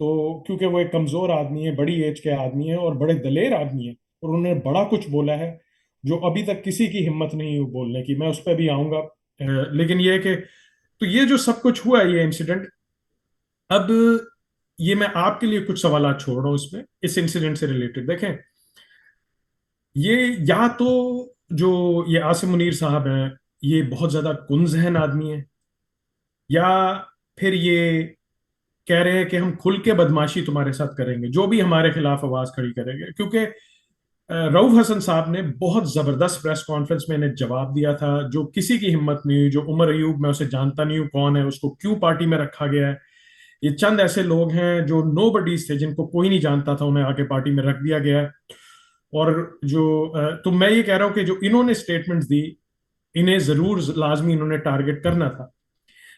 تو کیونکہ وہ ایک کمزور آدمی ہے، بڑی ایج کے آدمی ہے اور بڑے دلیر آدمی ہے، اور انہوں نے بڑا کچھ بولا ہے جو ابھی تک کسی کی ہمت نہیں ہوئی بولنے کی. میں اس پہ بھی آؤں گا. لیکن یہ ہے کہ تو یہ جو سب کچھ ہوا ہے، یہ انسیڈنٹ، اب یہ میں آپ کے لیے کچھ سوالات چھوڑ رہا ہوں اس میں، اس انسیڈنٹ سے ریلیٹڈ. دیکھیں، یہ یا تو جو یہ عاصم منیر صاحب ہیں، یہ بہت زیادہ کن ذہن آدمی ہیں، یا پھر یہ کہہ رہے ہیں کہ ہم کھل کے بدماشی تمہارے ساتھ کریں گے، جو بھی ہمارے خلاف آواز کھڑی کرے گے. کیونکہ رؤف حسن صاحب نے بہت زبردست پریس کانفرنس میں انہیں جواب دیا تھا، جو کسی کی ہمت نہیں ہوئی. جو عمر ایوب، میں اسے جانتا نہیں ہوں کون ہے، اس کو کیوں پارٹی میں رکھا گیا ہے. یہ چند ایسے لوگ ہیں جو نو بڈیز تھے، جن کو کوئی نہیں جانتا تھا، انہیں آگے پارٹی میں رکھ دیا گیا ہے. اور جو تو میں یہ کہہ رہا ہوں کہ جو انہوں نے سٹیٹمنٹس دی، انہیں ضرور لازمی انہوں نے ٹارگٹ کرنا تھا.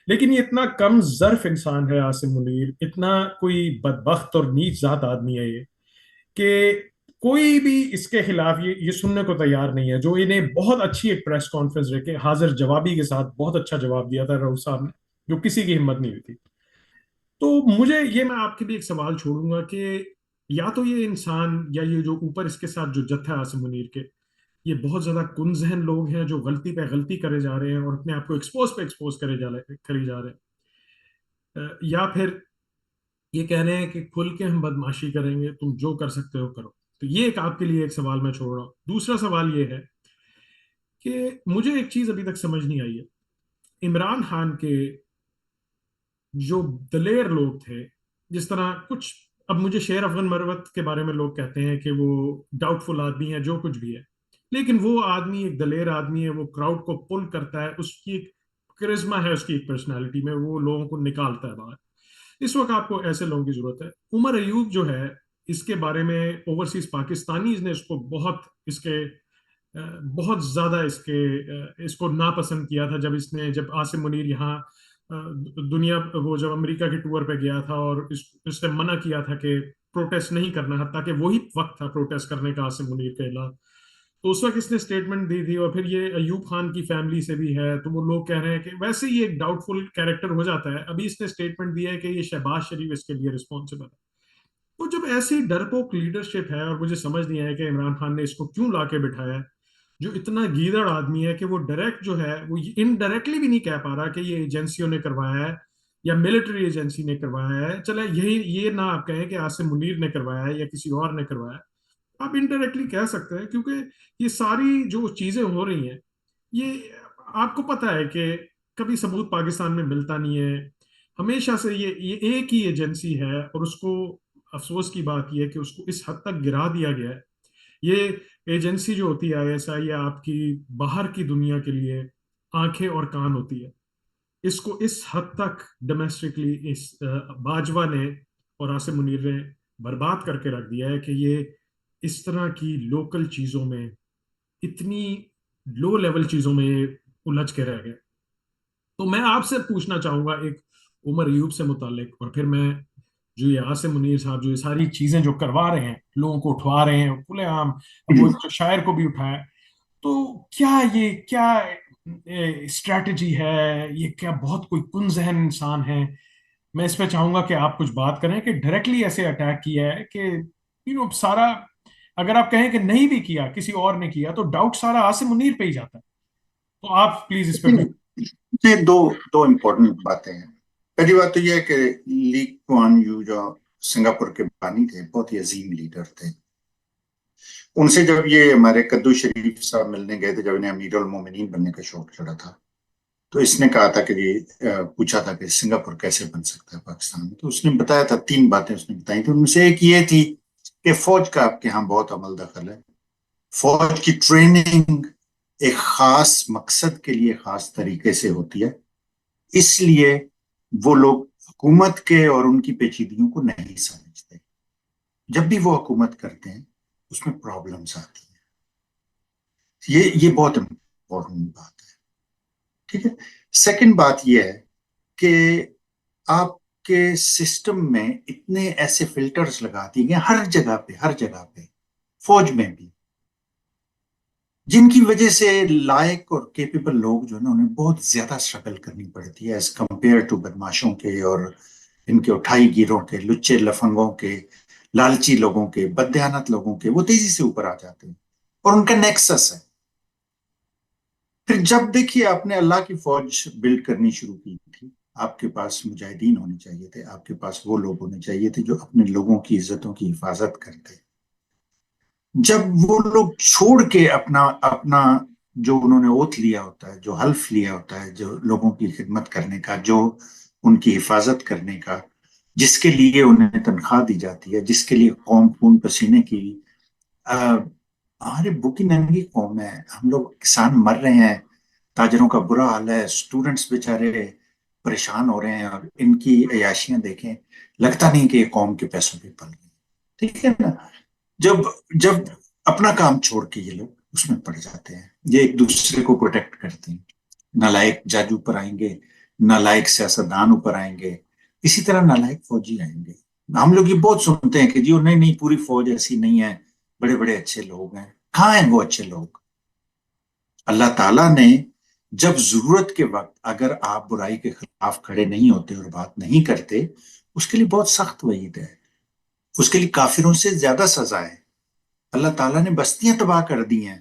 لیکن یہ اتنا کم ظرف انسان ہے عاصم منیر، اتنا کوئی بدبخت اور نیچ ذات آدمی ہے یہ، کہ کوئی بھی اس کے خلاف یہ سننے کو تیار نہیں ہے. جو انہیں بہت اچھی ایک پریس کانفرنس رہ کے حاضر جوابی کے ساتھ بہت اچھا جواب دیا تھا رؤف صاحب نے، جو کسی کی ہمت نہیں ہوئی تھی. تو مجھے یہ، میں آپ کے لیے ایک سوال چھوڑوں گا کہ یا تو یہ انسان، یا یہ جو اوپر اس کے ساتھ جو جتھا ہے عاصم منیر کے، یہ بہت زیادہ کن ذہن لوگ ہیں جو غلطی پہ غلطی کرے جا رہے ہیں اور اپنے آپ کو ایکسپوز پہ ایکسپوز کرے جا رہے ہیں، یا پھر یہ کہہ رہے ہیں کہ کھل کے ہم بدماشی کریں گے، تم جو کر سکتے ہو کرو. تو یہ ایک آپ کے لیے ایک سوال میں چھوڑ رہا ہوں. دوسرا سوال یہ ہے کہ مجھے ایک چیز ابھی تک سمجھ نہیں آئی ہے. عمران خان کے جو دلیر لوگ تھے، جس طرح کچھ، اب مجھے شیر افغان مروت کے بارے میں لوگ کہتے ہیں کہ وہ ڈاؤٹ فل آدمی ہے، جو کچھ بھی ہے، لیکن وہ آدمی ایک دلیر آدمی ہے. وہ کراؤڈ کو پل کرتا ہے، اس کی ایک کرزما ہے، اس کی ایک پرسنالٹی میں، وہ لوگوں کو نکالتا ہے باہر. اس وقت آپ کو ایسے لوگوں کی ضرورت ہے. عمر ایوب جو ہے، اس کے بارے میں اوورسیز پاکستانیز نے اس کو بہت زیادہ اس کو ناپسند کیا تھا، جب عاصم منیر یہاں دنیا، وہ جب امریکہ کے ٹور پہ گیا تھا، اور اس نے منع کیا تھا کہ پروٹیسٹ نہیں کرنا، حتیٰ کہ وہی وقت تھا پروٹیسٹ کرنے کا عاصم منیر کے خلاف. تو اس وقت اس نے اسٹیٹمنٹ دی تھی. اور پھر یہ ایوب خان کی فیملی سے بھی ہے، تو وہ لوگ کہہ رہے ہیں کہ ویسے ہی ایک ڈاؤٹ فل کیریکٹر ہو جاتا ہے. ابھی اس نے اسٹیٹمنٹ دیا ہے کہ یہ شہباز شریف اس کے لیے رسپانسبل ہے. تو جب ایسی ڈرپوک لیڈرشپ ہے، اور مجھے سمجھ نہیں آیا کہ عمران خان نے اس کو کیوں لا کے بٹھایا ہے، جو اتنا گیدڑ آدمی ہے کہ وہ ڈائریکٹ جو ہے، وہ انڈائریکٹلی بھی نہیں کہہ پا رہا کہ یہ ایجنسیوں نے کروایا ہے یا ملٹری ایجنسی نے کروایا ہے. چلے یہ نہ آپ کہیں کہ عاصم منیر نے کروایا ہے یا کسی اور نے کروایا ہے، آپ انڈائریکٹلی کہہ سکتے ہیں. کیونکہ یہ ساری جو چیزیں ہو رہی ہیں، یہ آپ کو پتا ہے کہ کبھی ثبوت پاکستان میں ملتا نہیں ہے. ہمیشہ سے یہ ایک ہی ایجنسی ہے، اور اس کو افسوس کی بات یہ ہے کہ اس کو اس حد تک گرا دیا گیا ہے. یہ ایجنسی جو ہوتی ہے آئی ایس آئی، یہ آپ کی باہر کی دنیا کے لیے آنکھیں اور کان ہوتی ہے. اس کو اس حد تک ڈومیسٹکلی اس باجوہ نے اور عاصم منیر نے برباد کر کے رکھ دیا ہے کہ یہ اس طرح کی لوکل چیزوں میں، اتنی لو لیول چیزوں میں الجھ کے رہ گئے. تو میں آپ سے پوچھنا چاہوں گا ایک عمر ایوب سے متعلق، اور پھر میں جو یہ عاصم منیر صاحب جو یہ ساری چیزیں جو کروا رہے ہیں، لوگوں کو اٹھوا رہے ہیں کھلے عام، اب وہ شاعر کو بھی اٹھایا، تو کیا اسٹریٹجی ہے یہ؟ کیا بہت کوئی کن ذہن انسان ہے؟ میں اس پہ چاہوں گا کہ آپ کچھ بات کریں کہ ڈائریکٹلی ایسے اٹیک کیا ہے کہ سارا، اگر آپ کہیں کہ نہیں بھی کیا، کسی اور نے کیا، تو ڈاؤٹ سارا عاصم منیر پہ ہی جاتا ہے. تو آپ پلیز اس پہ لیکن یہ دو امپورٹنٹ باتیں ہیں. پہلی بات تو یہ ہے کہ لی کوان یو جو سنگاپور کے بانی تھے، بہت ہی عظیم لیڈر تھے. ان سے جب یہ ہمارے قدو شریف صاحب ملنے گئے تھے، جب انہیں امیر المومنین بننے کا شوق چڑھا تھا، تو اس نے کہا تھا کہ پوچھا تھا کہ سنگاپور کیسے بن سکتا ہے پاکستان میں. تو اس نے بتایا تھا، 3 باتیں اس نے بتائی تھی. ان میں سے ایک یہ تھی کہ فوج کا آپ کے ہاں بہت عمل دخل ہے. فوج کی ٹریننگ ایک خاص مقصد کے لیے خاص طریقے سے ہوتی ہے، اس لیے وہ لوگ حکومت کے اور ان کی پیچیدگیوں کو نہیں سمجھتے. جب بھی وہ حکومت کرتے ہیں اس میں پرابلمز آتی ہیں. یہ بہت امپورٹنٹ بات ہے. ٹھیک ہے. سیکنڈ بات یہ ہے کہ آپ کے سسٹم میں اتنے ایسے فلٹرز لگا دیے گئے ہر جگہ پہ، فوج میں بھی، جن کی وجہ سے لائق اور کیپیبل لوگ جو ہے نا، انہیں بہت زیادہ اسٹرگل کرنی پڑتی ہے ایز کمپیئر ٹو بدماشوں کے اور ان کے اٹھائی گیروں کے، لچے لفنگوں کے، لالچی لوگوں کے، بددیانت لوگوں کے، وہ تیزی سے اوپر آ جاتے ہیں اور ان کا نیکسس ہے. پھر جب دیکھیے آپ نے اللہ کی فوج بلڈ کرنی شروع کی تھی، آپ کے پاس مجاہدین ہونے چاہیے تھے، آپ کے پاس وہ لوگ ہونے چاہیے تھے جو اپنے لوگوں کی عزتوں کی حفاظت کرتے. جب وہ لوگ چھوڑ کے اپنا اپنا جو انہوں نے اوتھ لیا ہوتا ہے، جو حلف لیا ہوتا ہے، جو لوگوں کی خدمت کرنے کا، جو ان کی حفاظت کرنے کا، جس کے لیے انہیں تنخواہ دی جاتی ہے، جس کے لیے قوم خون پسینے کی، ہماری بھوکی ننگی قوم ہے، ہم لوگ کسان مر رہے ہیں، تاجروں کا برا حال ہے، اسٹوڈنٹس بیچارے پریشان ہو رہے ہیں، اور ان کی عیاشیاں دیکھیں، لگتا نہیں کہ یہ قوم کے پیسوں پہ پل گئی. ٹھیک ہے نا؟ جب جب اپنا کام چھوڑ کے یہ لوگ اس میں پڑ جاتے ہیں، یہ ایک دوسرے کو پروٹیکٹ کرتے ہیں. نالائق جاجو پر آئیں گے، نالائق سیاستدان اوپر آئیں گے، اسی طرح نالائق فوجی آئیں گے. ہم لوگ یہ بہت سنتے ہیں کہ جی نہیں نہیں، پوری فوج ایسی نہیں ہے، بڑے بڑے اچھے لوگ ہیں. کہاں ہیں وہ اچھے لوگ؟ اللہ تعالیٰ نے جب ضرورت کے وقت اگر آپ برائی کے خلاف کھڑے نہیں ہوتے اور بات نہیں کرتے، اس کے لیے بہت سخت وعید ہے، اس کے لیے کافروں سے زیادہ سزا ہے. اللہ تعالیٰ نے بستیاں تباہ کر دی ہیں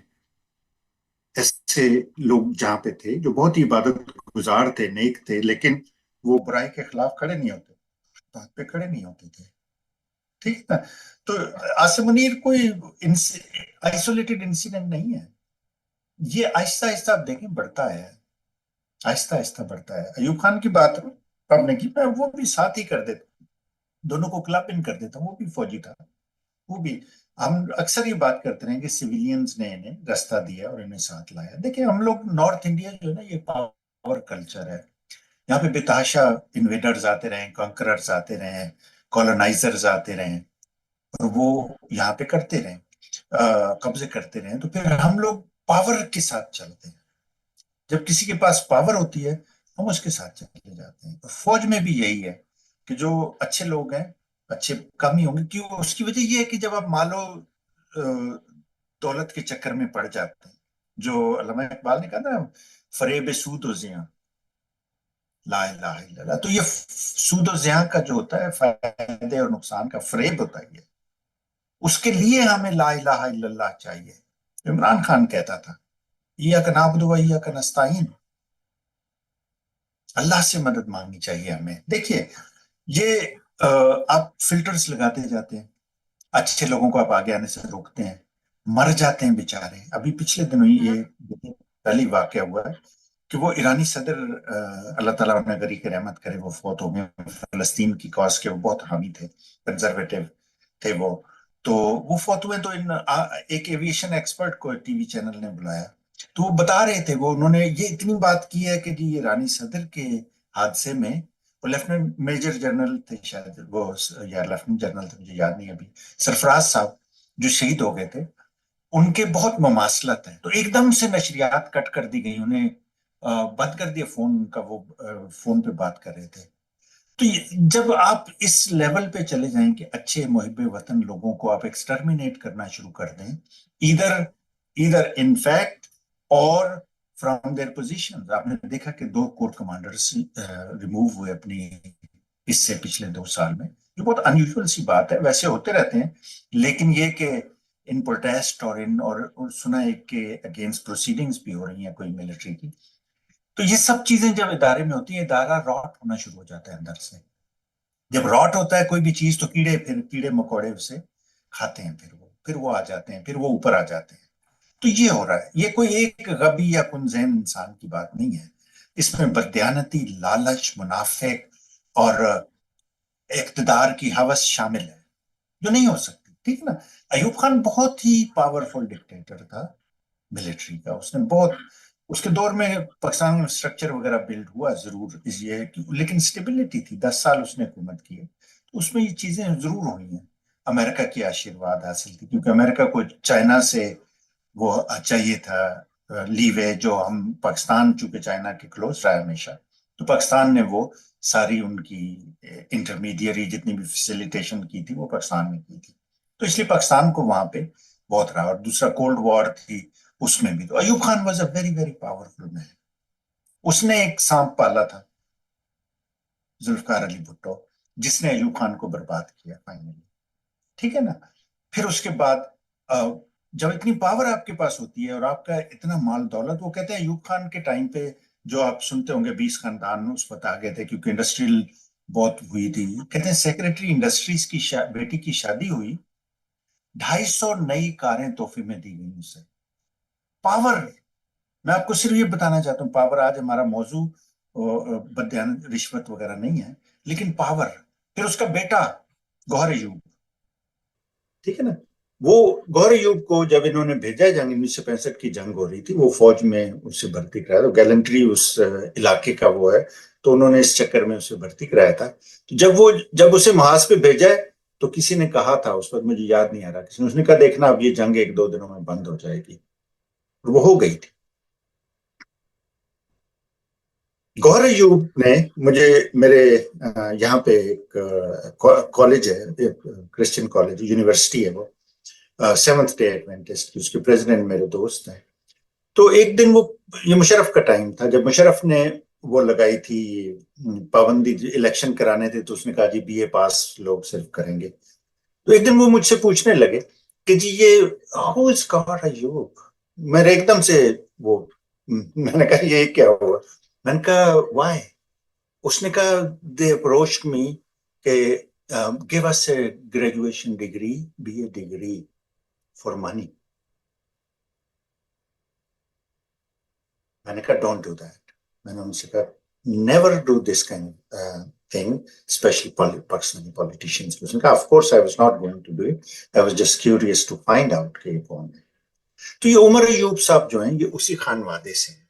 ایسے لوگ جہاں پہ تھے جو بہت ہی عبادت گزار تھے، نیک تھے، لیکن وہ برائی کے خلاف کھڑے نہیں ہوتے، بات پہ کھڑے نہیں ہوتے تھے. ٹھیک ہے نا؟ تو عاصم منیر کوئی آئسولیٹڈ انسیڈنٹ نہیں ہے. یہ آہستہ آہستہ آپ دیکھیں بڑھتا ہے، آہستہ آہستہ بڑھتا ہے. ایوب خان کی بات آپ نے کی، میں وہ بھی ساتھ ہی کر دیتا، دونوں کو کلب ان کر دیتا. وہ بھی فوجی تھا، وہ بھی. ہم اکثر یہ بات کرتے رہے کہ سویلینز نے انہیں رستہ دیا اور انہیں ساتھ لایا. دیکھیں ہم لوگ نارتھ انڈیا جو ہے نا، یہ پاور کلچر ہے. یہاں پہ بے تحاشا انویڈرز آتے رہے، کانکررز آتے رہے، کولونائزرز آتے رہے، اور وہ یہاں پہ کرتے رہے، قبضے کرتے رہے. تو پھر ہم لوگ پاور کے ساتھ چلتے ہیں. جب کسی کے پاس پاور ہوتی ہے ہم اس کے ساتھ چلے جاتے ہیں. فوج میں بھی یہی ہے کہ جو اچھے لوگ ہیں اچھے کم ہی ہوں گے. کیوں؟ اس کی وجہ یہ ہے کہ جب آپ مالو دولت کے چکر میں پڑ جاتے ہیں، جو علامہ اقبال نے کہا نا، فریب سود و زیاں لا الہ الا اللہ. تو یہ سود و زیاں کا جو ہوتا ہے، فائدے اور نقصان کا فریب ہوتا ہے، اس کے لیے ہمیں لا الہ الا اللہ چاہیے. عمران خان کہتا تھا ایاک نعبد و ایاک نستعین، اللہ سے مدد مانگنی چاہیے ہمیں. دیکھیے یہ آپ فلٹرز لگاتے جاتے ہیں، اچھے لوگوں کو آپ آگے آنے سے روکتے ہیں، مر جاتے ہیں بیچارے. ابھی پچھلے دنوں یہ پہلی واقعہ ہوا ہے کہ وہ ایرانی صدر، اللہ تعالیٰ انہیں غریق رحمت کرے، وہ فوت ہو گئے. فلسطین کی کاز کے وہ بہت حامی تھے، کنزرویٹو تھے وہ. تو وہ فوت ہوئے تو ایک ایویشن ایکسپرٹ کو ٹی وی چینل نے بلایا، تو وہ بتا رہے تھے، وہ انہوں نے یہ اتنی بات کی ہے کہ جی ایرانی صدر کے حادثے میں، وہ لیفٹیننٹ میجر جنرل تھے شاید، وہ یا لیفٹیننٹ جنرل تھے، مجھے یاد نہیں ابھی، سرفراز صاحب جو شہید ہو گئے تھے، ان کے بہت مماثلت ہے. تو ایک دم سے نشریات کٹ کر دی گئی، انہیں بند کر دیا فون کا، وہ فون پہ بات کر رہے تھے. تو جب آپ اس لیول پہ چلے جائیں کہ اچھے محب وطن لوگوں کو آپ ایکسٹرمینیٹ کرنا شروع کر دیں، ادھر ان فیکٹ اور فرام دیئر پوزیشن. آپ نے دیکھا کہ 2 کور کمانڈرز ریموو ہوئے اپنی اس سے پچھلے 2 سال میں. یہ بہت انیوژل سی بات ہے، ویسے ہوتے رہتے ہیں، لیکن یہ کہ ان پروٹیسٹ اور سنا ہے کہ اگینسٹ پروسیڈنگز بھی ہو رہی ہیں کوئی ملٹری کی. تو یہ سب چیزیں جب ادارے میں ہوتی ہیں، ادارہ راٹ ہونا شروع ہو جاتا ہے اندر سے. جب راٹ ہوتا ہے کوئی بھی چیز تو کیڑے مکوڑے اسے کھاتے ہیں، پھر وہ آ جاتے ہیں، پھر وہ اوپر آ جاتے ہیں. تو یہ ہو رہا ہے. یہ کوئی ایک غبی یا کنذہن انسان کی بات نہیں ہے، اس میں بددیانتی، لالچ، منافق اور اقتدار کی ہوس شامل ہے جو نہیں ہو سکتی. ٹھیک نا؟ ایوب خان بہت ہی پاورفل ڈکٹیٹر تھا ملٹری کا. اس نے بہت، اس کے دور میں پاکستان میں اسٹرکچر وغیرہ بلڈ ہوا ضرور، لیکن سٹیبلٹی تھی. 10 سال اس نے حکومت کی ہے، تو اس میں یہ چیزیں ضرور ہوئی ہیں. امریکہ کی آشیرواد حاصل تھی، کیونکہ امریکہ کو چائنا سے وہ چاہیے تھا لیوے، جو ہم پاکستان چونکہ چائنا کے کلوز رہا ہے ہمیشہ، تو پاکستان نے وہ ساری ان کی انٹرمیڈیری جتنی بھی فیسیلیٹیشن کی تھی وہ پاکستان نے کی تھی. تو اس لیے پاکستان کو وہاں پہ بہت رہا. اور دوسرا کولڈ وار تھی، اس میں بھی. تو Ayub Khan was a very very powerful man. اس نے ایک سانپ پالا تھا، ذوالفقار علی بھٹو، جس نے ایوب خان کو برباد کیا فائنلی. ٹھیک ہے نا. پھر اس کے بعد جب اتنی پاور آپ کے پاس ہوتی ہے اور آپ کا اتنا مال دولت, وہ کہتے ہیں ایوب خان کے ٹائم پہ جو آپ سنتے ہوں گے 20 خاندان اس وقت آ گئے تھے کیونکہ انڈسٹریل بہت ہوئی تھی. کہتے ہیں سیکرٹری انڈسٹریز کی بیٹی کی شادی ہوئی, 250 نئی کاریں تحفے میں دی گئی اسے. پاور, میں آپ کو صرف یہ بتانا چاہتا ہوں, پاور آج ہمارا موضوع بدیان رشوت وغیرہ نہیں ہے, لیکن پاور. پھر اس کا بیٹا گوہر ایوب, ٹھیک ہے نا, وہ گوہر ایوب کو جب انہوں نے بھیجا, جنگ 1965 کی جنگ ہو رہی تھی, وہ فوج میں اس سے بھرتی کرایا, تو گیلنٹری اس علاقے کا وہ ہے, تو انہوں نے اس چکر میں اسے بھرتی کرایا تھا. جب اسے محاذ پہ بھیجا تو کسی نے کہا تھا, اس وقت مجھے یاد نہیں آ رہا کسی نے, اس نے کہا دیکھنا اب یہ جنگ 1-2 دنوں میں بند ہو جائے گی, وہ ہو گئی تھی. گوہر ایوب نے مجھے میرے یہاں پہ ایک کالج ہے, کرسچن کالج یونیورسٹی ہے, وہ سیونتھ ڈے ایڈوینٹسٹ کی, اس کے پریزیڈنٹ میرے دوست ہیں. تو ایک دن یہ مشرف کا ٹائم تھا, جب مشرف نے وہ لگائی تھی پابندی الیکشن کرانے تھے, تو اس نے کہا جی BA پاس لوگ صرف کریں گے. تو ایک دن وہ مجھ سے پوچھنے لگے کہ جی یہ ہو از گوہر ایوب. میرے ایک دم سے وہ, میں نے کہا یہ کیا ہوا, میں نے کہا وائی. اس نے کہا دے اپروچڈ می کہ give us a graduation degree, BA degree for money. میں نے کہا ڈونٹ ڈو دیٹ. میں نے ان سے کہا never do this kind thing, especially Pakistani politicians. اس نے کہا of course I was not going to do it, I was just curious to find out کہ یہ کون ہے. تو یہ عمر ایوب صاحب جو ہیں یہ اسی خانوادے سے ہیں,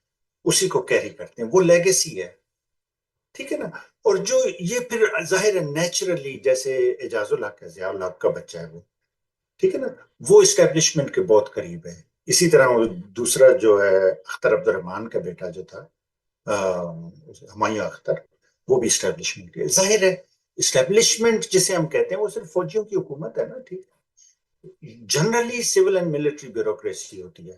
اسی کو کیری کرتے ہیں, وہ لیگیسی ہے. ٹھیک ہے نا. اور جو یہ پھر ظاہر ہے نیچرلی, جیسے اعجاز الحق ہے, ضیاء الحق کا بچہ ہے وہ, ٹھیک ہے نا, وہ اسٹیبلشمنٹ کے بہت قریب ہے. اسی طرح وہ دوسرا جو ہے اختر عبد الرحمان کا بیٹا جو تھا ہمایوں اختر, وہ بھی اسٹیبلشمنٹ کے. ظاہر ہے اسٹیبلشمنٹ جسے ہم کہتے ہیں وہ صرف فوجیوں کی حکومت ہے نا, ٹھیک. Generally civil and military bureaucracy ہوتی ہے,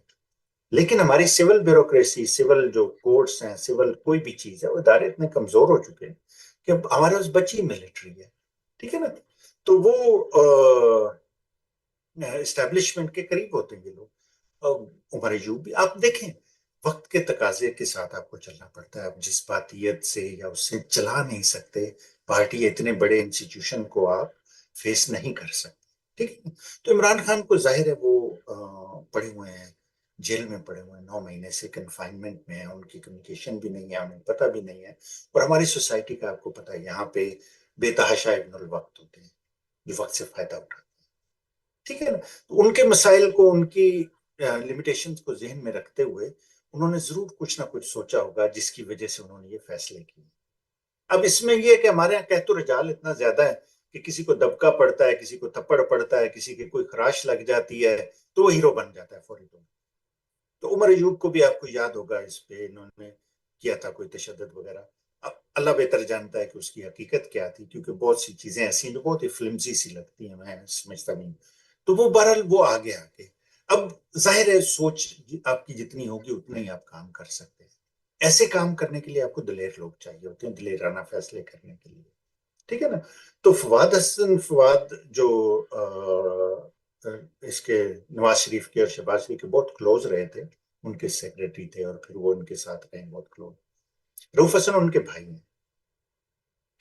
لیکن ہماری سول بیوروکریسی, سول جو کورٹس ہیں, سول کوئی بھی چیز ہے, وہ ادارے اتنے کمزور ہو چکے ہیں کہ ہمارے پاس بچی ملٹری ہے, ٹھیک ہے نا. تو وہ اسٹیبلشمنٹ کے قریب ہوتے ہیں یہ لوگ. عمر ایوب بھی آپ دیکھیں, وقت کے تقاضے کے ساتھ آپ کو چلنا پڑتا ہے. آپ جذباتیت سے یا اس سے چلا نہیں سکتے پارٹی, اتنے بڑے انسٹیٹیوشن کو آپ فیس نہیں کر سکتے, ٹھیک ہے. تو عمران خان کو ظاہر ہے وہ پڑے ہوئے ہیں, جیل میں پڑے ہوئے ہیں, 9 مہینے سے کنفائنمنٹ میں ہیں, ان کی کمیونیکیشن بھی نہیں ہے, انہیں پتہ بھی نہیں ہے. اور ہماری سوسائٹی کا آپ کو پتہ ہے یہاں پہ بے تحاشا ابن الوقت ہوتے ہیں جو وقت سے فائدہ اٹھاتے ہیں, ٹھیک ہے نا. تو ان کے مسائل کو, ان کی لمیٹیشنز کو ذہن میں رکھتے ہوئے انہوں نے ضرور کچھ نہ کچھ سوچا ہوگا, جس کی وجہ سے انہوں نے یہ فیصلے کیے. اب اس میں یہ کہ ہمارے یہاں قحط و رجال اتنا زیادہ ہے کہ کسی کو دبکا پڑتا ہے, کسی کو تھپڑ پڑتا ہے, کسی کی کوئی خراش لگ جاتی ہے تو وہ ہیرو بن جاتا ہے فوری طور. تو عمر ایوب کو بھی آپ کو یاد ہوگا اس پہ انہوں نے کیا تھا کوئی تشدد وغیرہ. اب اللہ بہتر جانتا ہے کہ اس کی حقیقت کیا تھی, کیونکہ بہت سی چیزیں ایسی ہیں جو بہت ہی فلمزی سی لگتی ہیں, میں سمجھتا نہیں. تو وہ بہرحال وہ آگے آگے. اب ظاہر ہے سوچ آپ کی جتنی ہوگی اتنا ہی آپ کام کر سکتے ہیں. ایسے کام کرنے کے لیے آپ کو دلیر لوگ چاہیے ہوتے ہیں, دلیرانہ فیصلے کرنے کے لیے, ٹھیک ہے نا. تو فواد حسن فواد جو اس کے نواز شریف کے اور شہباز شریف کے بہت کلوز رہے تھے, ان کے سیکریٹری تھے, اور پھر وہ ان کے ساتھ رہے بہت کلوز. رؤف حسن ان کے بھائی ہیں,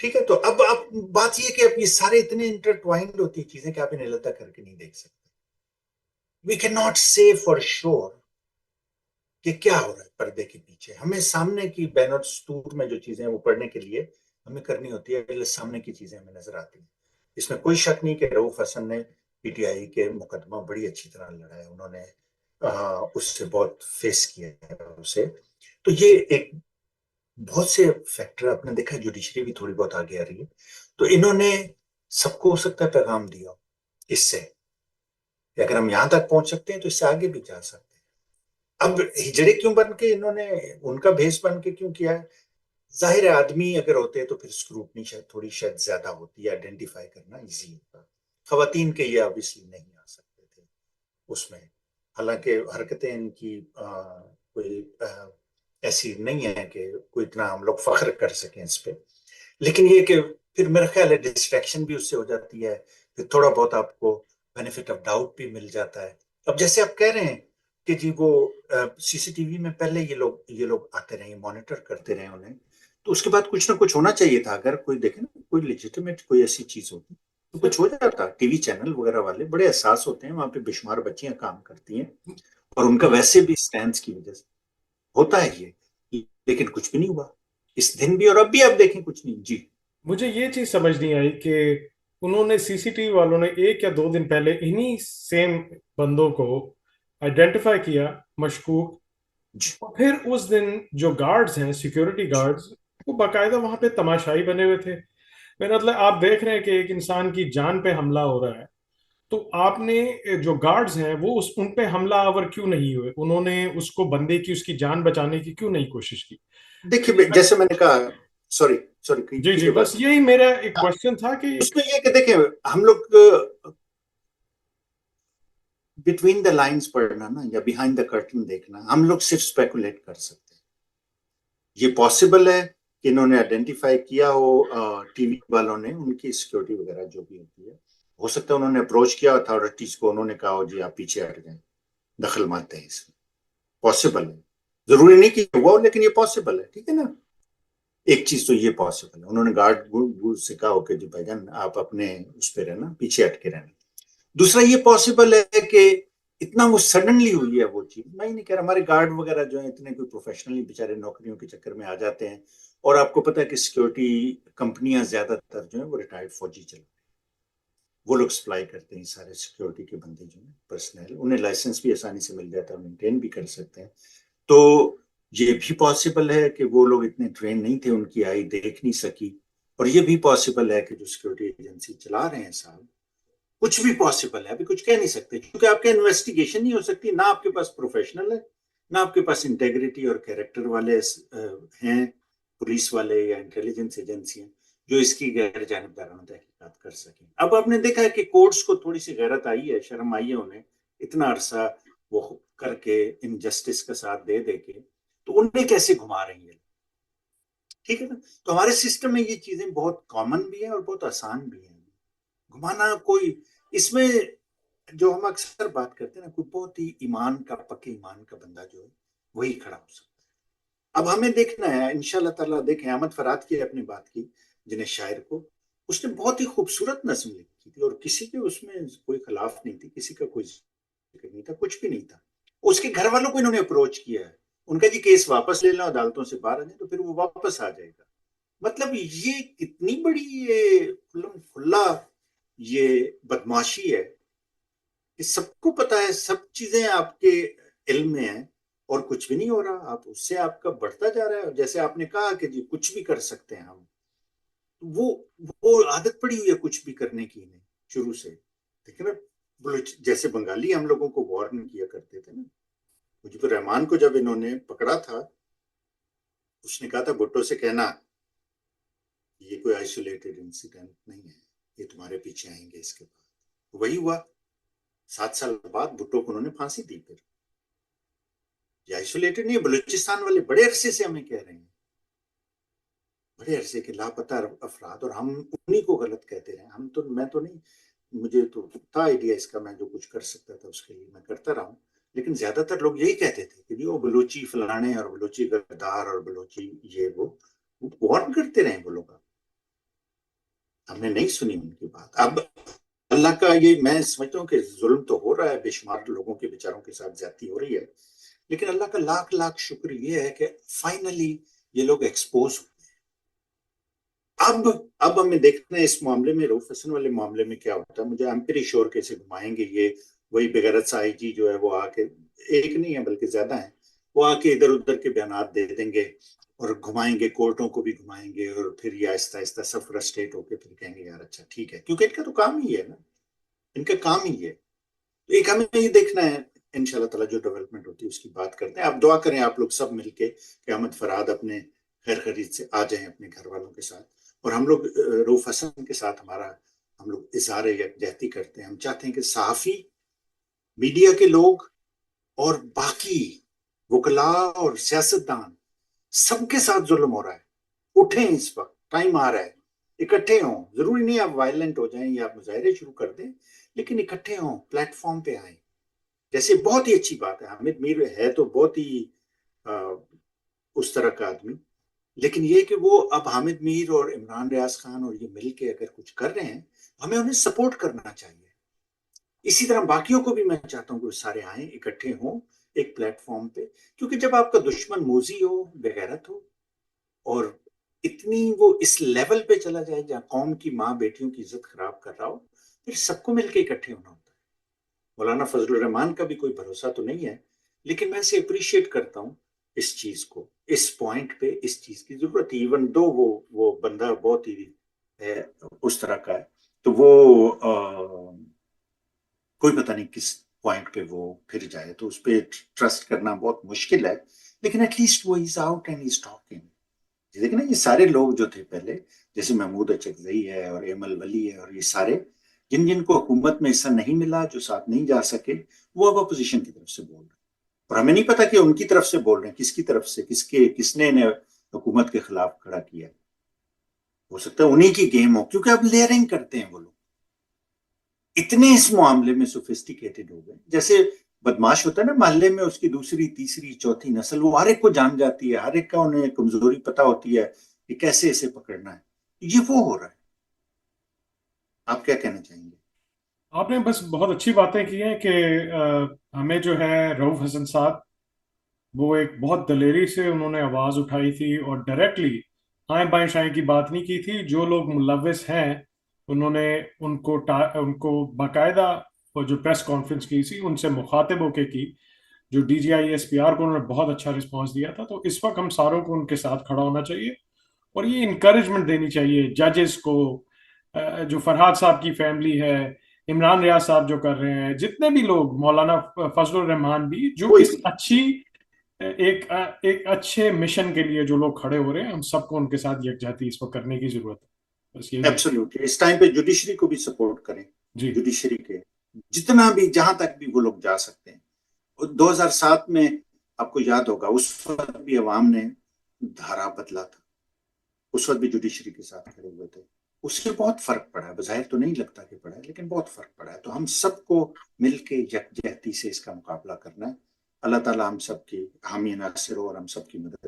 ٹھیک ہے. تو اب آپ بات یہ کہ اب یہ سارے اتنے انٹرٹوائنڈ ہوتی چیزیں کہ آپ انہیں علیحدہ کر کے نہیں دیکھ سکتے. وی کین ناٹ سے فار شور کہ کیا ہو رہا ہے پردے کے پیچھے. ہمیں سامنے کی بینر سطور میں جو چیزیں وہ پڑھنے کے لیے ہمیں کرنی ہوتی ہے, سامنے کی چیزیں ہمیں نظر آتی ہیں. اس میں کوئی شک نہیں کہ رؤف حسن نے PTI کے مقدمہ بڑی اچھی طرح لڑا ہے, انہوں نے اس سے بہت فیس کیا ہے اسے. تو یہ ایک بہت سے فیکٹر آپ نے دیکھا, جوڈیشری بھی تھوڑی بہت آگے آ رہی ہے. تو انہوں نے سب کو ہو سکتا ہے پیغام دیا اس سے کہ اگر ہم یہاں تک پہنچ سکتے ہیں تو اس سے آگے بھی جا سکتے ہیں. اب ہجڑے کیوں بن کے انہوں نے ان کا بھیس بن کے کیوں کیا ہے؟ ظاہر ہے آدمی اگر ہوتے تو پھر اسکروٹنی شاید تھوڑی شاید زیادہ ہوتی ہے, آئیڈینٹیفائی کرنا ایزی ہوتا. خواتین کے یہ obviously نہیں آ سکتے تھے اس میں, حالانکہ حرکتیں ان کی کوئی ایسی نہیں ہے کہ کوئی اتنا ہم لوگ فخر کر سکیں اس پہ. لیکن یہ کہ پھر میرا خیال ہے ڈسٹریکشن بھی اس سے ہو جاتی ہے، پھر تھوڑا بہت آپ کو بینیفٹ آف ڈاؤٹ بھی مل جاتا ہے. اب جیسے آپ کہہ رہے ہیں کہ جی وہ سی سی ٹی وی میں پہلے یہ لوگ آتے رہے، مانیٹر کرتے رہے انہیں، تو اس کے بعد کچھ نہ کچھ ہونا چاہیے تھا. اگر کوئی دیکھے نا کوئی لیجیٹمیٹ کوئی ایسی چیز ہوتی تو کچھ ہو جاتا. ٹی وی چینل وغیرہ والے بڑے احساس ہوتے ہیں، وہاں پہ بے شمار بچیاں کام کرتی ہیں اور ان کا ویسے بھی سٹینڈز کی وجہ سے ہوتا ہے یہ، لیکن کچھ بھی نہیں ہوا اس دن بھی، اور اب بھی آپ دیکھیں کچھ نہیں. جی مجھے یہ چیز سمجھ نہیں آئی کہ انہوں نے سی سی ٹی وی والوں نے 1 یا 2 دن پہلے انہی سیم بندوں کو آئیڈینٹیفائی کیا مشکوک، جی اور پھر اس دن جو گارڈز ہیں، سیکیورٹی گارڈز، وہ باقاعدہ وہاں پہ تماشائی بنے ہوئے تھے. میرا مطلب آپ دیکھ رہے ہیں کہ ایک انسان کی جان پہ حملہ ہو رہا ہے، تو آپ نے جو گارڈز ہیں وہ ان پہ حملہ آور کیوں نہیں ہوئے؟ انہوں نے اس کو بندے کی اس کی جان بچانے کی کیوں نہیں کوشش کی؟ دیکھیے جیسے میں نے کہا، سوری سوری جی جی، کیجیے بات. بس یہی میرا ایک کوشچن تھا کہ اس میں یہ کہ دیکھیں ہم لوگ بٹوین دا لائنز پڑھنا نا یا بیہائنڈ دا کرٹن دیکھنا، ہم لوگ صرف اسپیکولیٹ کر سکتے ہیں. یہ پاسبل ہے کہ انہوں نے آئیڈینٹیفائی کیا ہو ٹی وی والوں نے، ان کی سیکورٹی وغیرہ جو بھی ہوتی ہے، ہو سکتا ہے انہوں نے اپروچ کیا اتھارٹیز کو، انہوں نے کہا ہو جی آپ پیچھے ہٹ جائیں، دخل مت دیں اس میں. پاسبل ہے، ضروری نہیں کہ ہوا ہو، لیکن یہ پاسبل ہے. ٹھیک ہے نا، ایک چیز تو یہ پاسبل ہے، انہوں نے گارڈ سے کہا ہو کہ جی بھائی جان آپ اپنے اس پہ رہنا، پیچھے ہٹ کے رہنا. دوسرا یہ پاسبل ہے کہ اتنا وہ سڈنلی ہوئی ہے وہ چیز. میں نہیں کہہ رہا ہمارے گارڈ وغیرہ جو ہیں اتنے کوئی پروفیشنلی بیچارے نوکریوں کے چکر میں آ جاتے ہیں، اور آپ کو پتا ہے کہ سیکورٹی کمپنیاں زیادہ تر جو ہیں وہ ریٹائرڈ فوجی چلاتے ہیں، وہ لوگ سپلائی کرتے ہیں سارے سیکورٹی کے بندے جو ہیں پرسنل، انہیں لائسنس بھی آسانی سے مل جاتا ہے، مینٹین بھی کر سکتے ہیں. تو یہ بھی پاسبل ہے کہ وہ لوگ اتنے ٹرین نہیں تھے، ان کی آئی دیکھ نہیں سکی. اور یہ بھی پاسبل ہے کہ جو سیکورٹی ایجنسی چلا رہے ہیں صاحب، کچھ بھی پاسبل ہے، ابھی کچھ کہہ نہیں سکتے کیونکہ آپ کے انویسٹیگیشن نہیں ہو سکتی، نہ آپ کے پاس پروفیشنل ہے، نہ آپ کے پاس انٹیگریٹی اور کیریکٹر والے ہیں، پولیس والے یا انٹیلیجنس ایجنسی ہیں جو اس کی غیر جانبدارانہ تحقیقات کر سکیں. اب آپ نے دیکھا ہے کہ کورٹس کو تھوڑی سی غیرت آئی ہے، شرم آئی ہے انہیں، اتنا عرصہ وہ کر کے انجسٹس کا ساتھ دے دے کے، تو انہیں کیسے گھما رہی ہیں. ٹھیک ہے نا، تو ہمارے سسٹم میں یہ چیزیں بہت کامن بھی ہیں اور بہت آسان بھی ہیں. گھمانا کوئی اس میں جو ہم اکثر بات کرتے ہیں نا، کوئی بہت ہی ایمان کا پکے ایمان کا بندہ جو ہے وہی کھڑا ہو سکتا ہے. اب ہمیں دیکھنا ہے انشاءاللہ تعالیٰ. دیکھیں احمد فراد کی اپنی بات کی، جنہیں شاعر کو، اس نے بہت ہی خوبصورت نظم لکھی تھی اور کسی کے اس میں کوئی خلاف نہیں تھی، کسی کا کوئی ذکر نہیں تھا، کچھ بھی نہیں تھا. اس کے گھر والوں کو انہوں نے اپروچ کیا ہے، ان کا جی کیس واپس لے لیں، عدالتوں سے باہر آ جائیں تو پھر وہ واپس آ جائے گا. مطلب یہ کتنی بڑی یہ کھلم کھلا یہ بدماشی ہے کہ سب کو پتا ہے، سب چیزیں آپ کے علم میں ہیں اور کچھ بھی نہیں ہو رہا. آپ اس سے آپ کا بڑھتا جا رہا ہے. جیسے آپ نے کہا کہ جی کچھ بھی کر سکتے ہیں ہم، وہ وہ عادت پڑی ہوئی ہے کچھ بھی کرنے کی نہیں شروع سے. دیکھیں نا، جیسے بنگالی ہم لوگوں کو وارن کیا کرتے تھے نا، مجھے تو رحمان کو جب انہوں نے پکڑا تھا، اس نے کہا تھا بھٹو سے کہنا یہ کوئی آئسولیٹڈ انسیڈنٹ نہیں ہے، یہ تمہارے پیچھے آئیں گے اس کے بعد. وہی ہوا، 7 سال بعد بھٹو کو انہوں نے پھانسی دی. پھر یہ آئسولیٹڈ نہیں ہے، بلوچستان والے بڑے عرصے سے ہمیں کہہ رہے ہیں، بڑے عرصے کے لاپتہ افراد، اور ہم انہی کو غلط کہتے رہے. ہم تو، میں تو نہیں، مجھے تو تھا آئیڈیا اس کا، میں جو کچھ کر سکتا تھا اس کے لیے میں کرتا رہا ہوں، لیکن زیادہ تر لوگ یہی کہتے تھے کہ وہ بلوچی فلانے اور بلوچی غدار اور بلوچی یہ وہ وارن کرتے رہے وہ لوگ. ہم نے نہیں سنی ان کی بات. اب اللہ کا یہ میں سمجھتا ہوں کہ ظلم تو ہو رہا ہے، بے شمار لوگوں کے بیچاروں کے ساتھ زیادتی ہو رہی ہے، لیکن اللہ کا لاکھ لاکھ شکر یہ ہے کہ فائنلی یہ لوگ ایکسپوز ہوتے ہیں. اب ہمیں دیکھنا ہے اس معاملے میں، رؤف حسن والے معاملے میں کیا ہوتا ہے. مجھے ایم پری شور کیسے گھمائیں گے یہ، وہی بغیرت سا آئی جی جو ہے وہ آ کے، ایک نہیں ہے بلکہ زیادہ ہیں، وہ آ کے ادھر ادھر کے بیانات دے دیں گے اور گھمائیں گے، کورٹوں کو بھی گھمائیں گے، اور پھر یہ آہستہ آہستہ سب فرسٹریٹ ہو کے پھر کہیں گے یار اچھا ٹھیک ہے، کیونکہ ان کا تو کام ہی ہے نا، ان کا کام ہی ہے. تو ایک ہمیں یہ دیکھنا ہے انشاءاللہ تعالیٰ جو ڈیولپمنٹ ہوتی ہے اس کی بات کرتے ہیں. آپ دعا کریں آپ لوگ سب مل کے کہ احمد فراد اپنے خیر خرید سے آ جائیں اپنے گھر والوں کے ساتھ، اور ہم لوگ رؤف حسن کے ساتھ ہم لوگ اظہار یکجہتی کرتے ہیں. ہم چاہتے ہیں کہ صحافی، میڈیا کے لوگ اور باقی وکلاء اور سیاستدان، سب کے ساتھ ظلم ہو رہا ہے. اٹھیں، اس وقت ٹائم آ رہا ہے. اکٹھے ہوں. ضروری نہیں آپ وائلنٹ ہو جائیں یا آپ مظاہرے شروع کر دیں، لیکن اکٹھے ہوں، پلیٹ فارم پہ آئیں. جیسے بہت ہی اچھی بات ہے، حامد میر ہے تو بہت ہی اس طرح کا آدمی، لیکن یہ کہ وہ اب حامد میر اور عمران ریاض خان اور یہ مل کے اگر کچھ کر رہے ہیں، ہمیں انہیں سپورٹ کرنا چاہیے. اسی طرح باقیوں کو بھی میں چاہتا ہوں کہ سارے آئیں، اکٹھے ہوں ایک پلیٹ فارم پہ. کیونکہ جب آپ کا دشمن موذی ہو، بغیرت ہو، اور اتنی وہ اس لیول پہ چلا جائے جہاں قوم کی ماں بیٹیوں کی عزت خراب کر رہا ہو، پھر سب کو مل کے اکٹھے ہونا ہوتا ہے. مولانا فضل الرحمان کا بھی کوئی بھروسہ تو نہیں ہے، لیکن میں اسے اپریشیٹ کرتا ہوں اس چیز کو. اس پوائنٹ پہ اس چیز کی ضرورت ہے، ایون دو وہ بندہ بہت ہی اس طرح کا ہے، تو وہ کوئی پتہ نہیں کس پوائنٹ پہ وہ پھر جائے، تو اس پہ ٹرسٹ کرنا بہت مشکل ہے. لیکن ایٹ لیسٹ وہ is out and is talking. دیکھیں نا، یہ سارے لوگ جو تھے پہلے، جیسے محمود اچکزئی ہے اور ایمل ولی ہے اور یہ سارے جن کو حکومت میں حصہ نہیں ملا، جو ساتھ نہیں جا سکے، وہ اب اپوزیشن کی طرف سے بول رہے ہیں. اور ہمیں نہیں پتا کہ ان کی طرف سے بول رہے ہیں، کس کی طرف سے، کس نے انہیں حکومت کے خلاف کھڑا کیا. ہو سکتا ہے انہی کی گیم ہو، کیونکہ اب لیئرنگ کرتے ہیں وہ لوگ. اتنے اس معاملے میں سوفسٹیکیٹڈ ہو گئے. جیسے بدماش ہوتا ہے نا محلے میں، اس کی دوسری تیسری چوتھی نسل وہ ہر ایک کو جان جاتی ہے، ہر ایک کا انہیں کمزوری پتا ہوتی ہے کہ کیسے اسے پکڑنا ہے. یہ وہ ہو رہا ہے. آپ کیا کہنا چاہیں گے؟ آپ نے بس بہت اچھی باتیں کی ہیں کہ ہمیں جو ہے رؤف حسن صاحب، وہ ایک بہت دلیری سے انہوں نے آواز اٹھائی تھی اور ڈائریکٹلی آئیں بائیں شائیں کی بات نہیں کی تھی. جو لوگ ملوث ہیں انہوں نے ان کو باقاعدہ جو پریس کانفرنس کی تھی ان سے مخاطب ہو کے کی. جو D G I S P R کو انہوں نے بہت اچھا رسپانس دیا تھا. تو اس وقت ہم ساروں کو ان کے ساتھ کھڑا ہونا چاہیے اور یہ انکریجمنٹ دینی چاہیے ججز کو، جو فرحاد صاحب کی فیملی ہے، عمران ریاض صاحب جو کر رہے ہیں، جتنے بھی لوگ، مولانا فضل الرحمان بھی، جو کوئی اس بھی. اچھی ایک اچھے مشن کے لیے جو لوگ کھڑے ہو رہے ہیں، ہم سب کو ان کے ساتھ یکجہتی اس وقت کرنے کی ضرورت ہے. بس یہی. ایبسولوٹلی. اس ٹائم پہ جوڈیشری کو بھی سپورٹ کریں. جی. جوڈیشری کے جتنا بھی، جہاں تک بھی وہ لوگ جا سکتے ہیں. 2007 میں آپ کو یاد ہوگا، اس وقت بھی عوام نے دھارا بدلا تھا، اس وقت بھی جوڈیشری کے ساتھ کھڑے ہوئے تھے. اس سے بہت فرق پڑا ہے. بظاہر تو نہیں لگتا کہ پڑا ہے، لیکن بہت فرق پڑا ہے. تو ہم سب کو مل کے یکجہتی سے اس کا مقابلہ کرنا ہے. اللہ تعالیٰ ہم سب کی حامی ناصر ہو اور ہم سب کی مدد